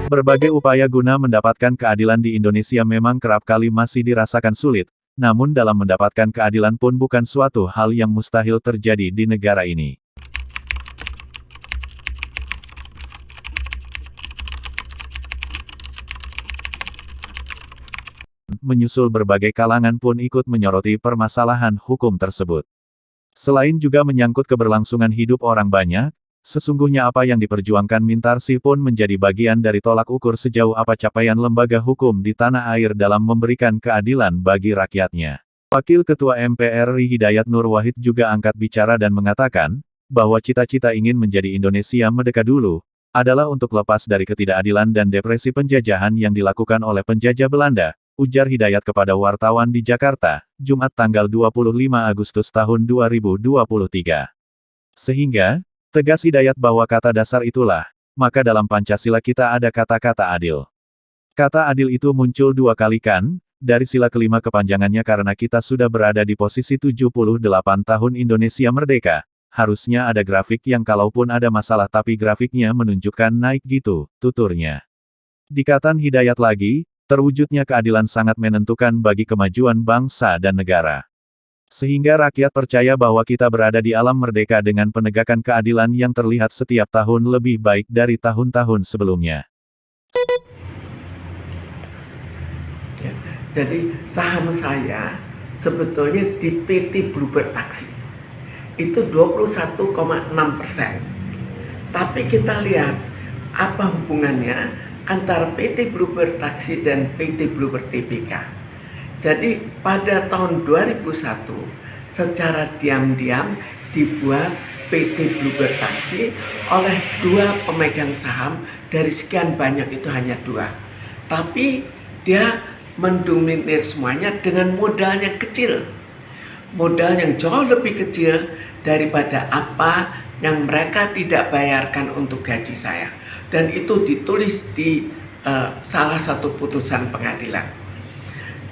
Berbagai upaya guna mendapatkan keadilan di Indonesia memang kerap kali masih dirasakan sulit, namun dalam mendapatkan keadilan pun bukan suatu hal yang mustahil terjadi di negara ini. Menyusul berbagai kalangan pun ikut menyoroti permasalahan hukum tersebut. Selain juga menyangkut keberlangsungan hidup orang banyak, sesungguhnya apa yang diperjuangkan Mintarsih pun menjadi bagian dari tolak ukur sejauh apa capaian lembaga hukum di tanah air dalam memberikan keadilan bagi rakyatnya. Wakil Ketua MPR RI Hidayat Nur Wahid juga angkat bicara dan mengatakan, bahwa cita-cita ingin menjadi Indonesia merdeka dulu, adalah untuk lepas dari ketidakadilan dan depresi penjajahan yang dilakukan oleh penjajah Belanda, ujar Hidayat kepada wartawan di Jakarta, Jumat tanggal 25 Agustus tahun 2023. Sehingga, tegas Hidayat bahwa kata dasar itulah, maka dalam Pancasila kita ada kata-kata adil. Kata adil itu muncul dua kali kan, dari sila kelima kepanjangannya karena kita sudah berada di posisi 78 tahun Indonesia merdeka, harusnya ada grafik yang kalaupun ada masalah tapi grafiknya menunjukkan naik gitu, tuturnya. Dikatan Hidayat lagi, terwujudnya keadilan sangat menentukan bagi kemajuan bangsa dan negara. Sehingga rakyat percaya bahwa kita berada di alam merdeka dengan penegakan keadilan yang terlihat setiap tahun lebih baik dari tahun-tahun sebelumnya. Ya, jadi saham saya sebetulnya di PT Bluebird Taxi itu 21,6%. Tapi kita lihat apa hubungannya antara PT Bluebird Taxi dan PT Bluebird Tbk. Jadi pada tahun 2001 secara diam-diam dibuat PT Bluebird Taxi oleh dua pemegang saham, dari sekian banyak itu hanya dua. Tapi dia mendominir semuanya dengan modal yang kecil. Modal yang jauh lebih kecil daripada apa yang mereka tidak bayarkan untuk gaji saya. Dan itu ditulis di salah satu putusan pengadilan.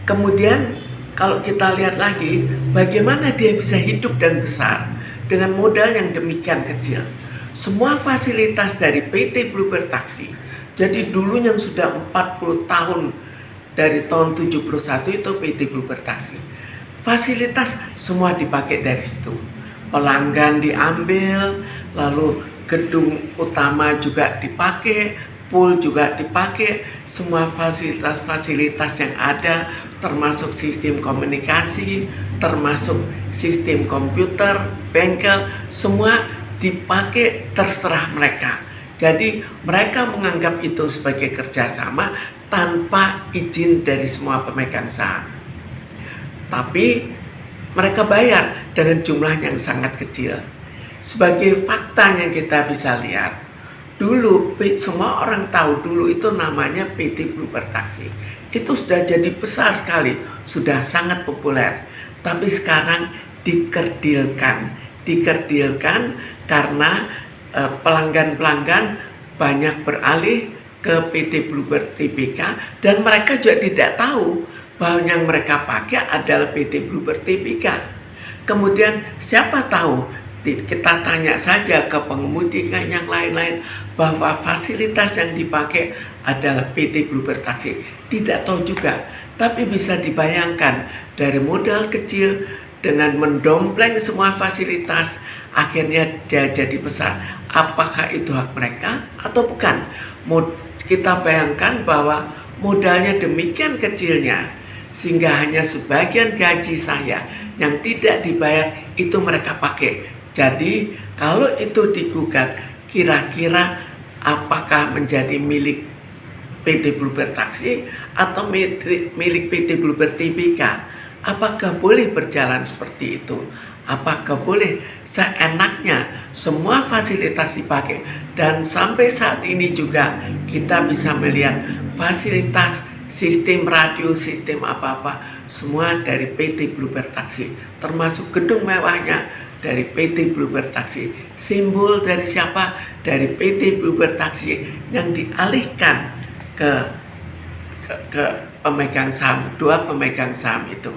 Kemudian kalau kita lihat lagi, bagaimana dia bisa hidup dan besar dengan modal yang demikian kecil. Semua fasilitas dari PT Bluebird Taxi, jadi dulu yang sudah 40 tahun, dari tahun 71 itu PT Bluebird Taxi. Fasilitas semua dipakai dari situ. Pelanggan diambil, lalu gedung utama juga dipakai, pool juga dipakai, semua fasilitas-fasilitas yang ada, termasuk sistem komunikasi, termasuk sistem komputer, bengkel, semua dipakai terserah mereka. Jadi mereka menganggap itu sebagai kerjasama tanpa izin dari semua pemegang saham. Tapi mereka bayar dengan jumlah yang sangat kecil. Sebagai fakta yang kita bisa lihat, dulu semua orang tahu dulu itu namanya PT Bluebird Taxi. Itu sudah jadi besar sekali, sudah sangat populer. Tapi sekarang dikerdilkan karena pelanggan-pelanggan banyak beralih ke PT Bluebird Tbk, dan mereka juga tidak tahu bahwa yang mereka pakai adalah PT Bluebird Tbk. Kemudian siapa tahu, kita tanya saja ke pengemudi yang lain-lain bahwa fasilitas yang dipakai adalah PT Bluebird Taxi. Tidak tahu juga, tapi bisa dibayangkan dari modal kecil dengan mendompleng semua fasilitas, akhirnya dia jadi besar. Apakah itu hak mereka atau bukan? Kita bayangkan bahwa modalnya demikian kecilnya, sehingga hanya sebagian gaji saya yang tidak dibayar itu mereka pakai. Jadi kalau itu digugat, kira-kira apakah menjadi milik PT Bluebird Taxi atau milik PT Bluebird Tbk? Apakah boleh berjalan seperti itu? Apakah boleh seenaknya semua fasilitas dipakai? Dan sampai saat ini juga kita bisa melihat fasilitas sistem radio, sistem apa-apa, semua dari PT Bluebird Taxi, termasuk gedung mewahnya dari PT Bluebird Taxi. Simbol dari siapa? Dari PT Bluebird Taxi yang dialihkan ke pemegang saham, dua pemegang saham itu.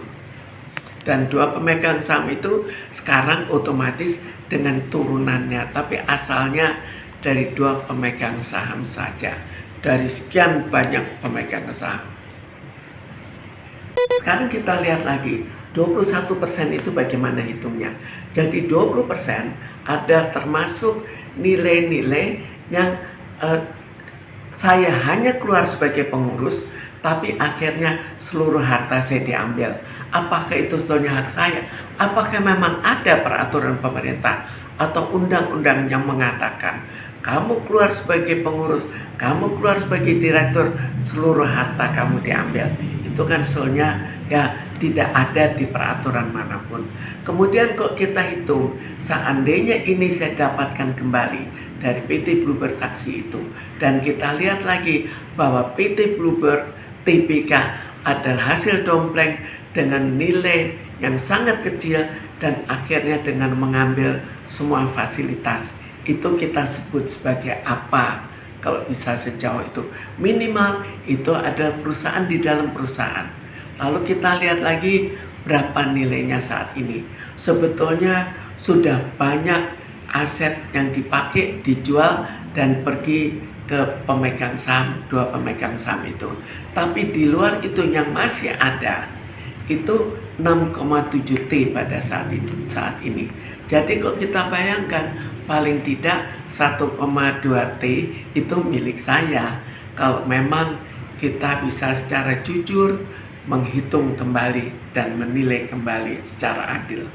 Dan dua pemegang saham itu sekarang otomatis dengan turunannya, tapi asalnya dari dua pemegang saham saja. dari sekian banyak pemegang saham. Sekarang kita lihat lagi, 21% itu bagaimana hitungnya. Jadi 20% ada termasuk nilai-nilai yang saya hanya keluar sebagai pengurus, tapi akhirnya seluruh harta saya diambil. Apakah itu sebetulnya hak saya? Apakah memang ada peraturan pemerintah atau undang-undang yang mengatakan kamu keluar sebagai pengurus, kamu keluar sebagai direktur, seluruh harta kamu diambil? Itu kan sebetulnya ya tidak ada di peraturan manapun. Kemudian kok kita hitung, seandainya ini saya dapatkan kembali dari PT Bluebird Taksi itu, dan kita lihat lagi bahwa PT Bluebird Tbk adalah hasil dompleng dengan nilai yang sangat kecil dan akhirnya dengan mengambil semua fasilitas. Itu kita sebut sebagai apa? Kalau bisa sejauh itu, minimal itu ada perusahaan di dalam perusahaan. Lalu kita lihat lagi berapa nilainya saat ini. Sebetulnya sudah banyak aset yang dipakai, dijual, dan pergi ke pemegang saham, dua pemegang saham itu. Tapi di luar itu yang masih ada, itu 6,7 T pada saat ini. Jadi kok kita bayangkan, paling tidak 1,2 T itu milik saya. Kalau memang kita bisa secara jujur menghitung kembali dan menilai kembali secara adil.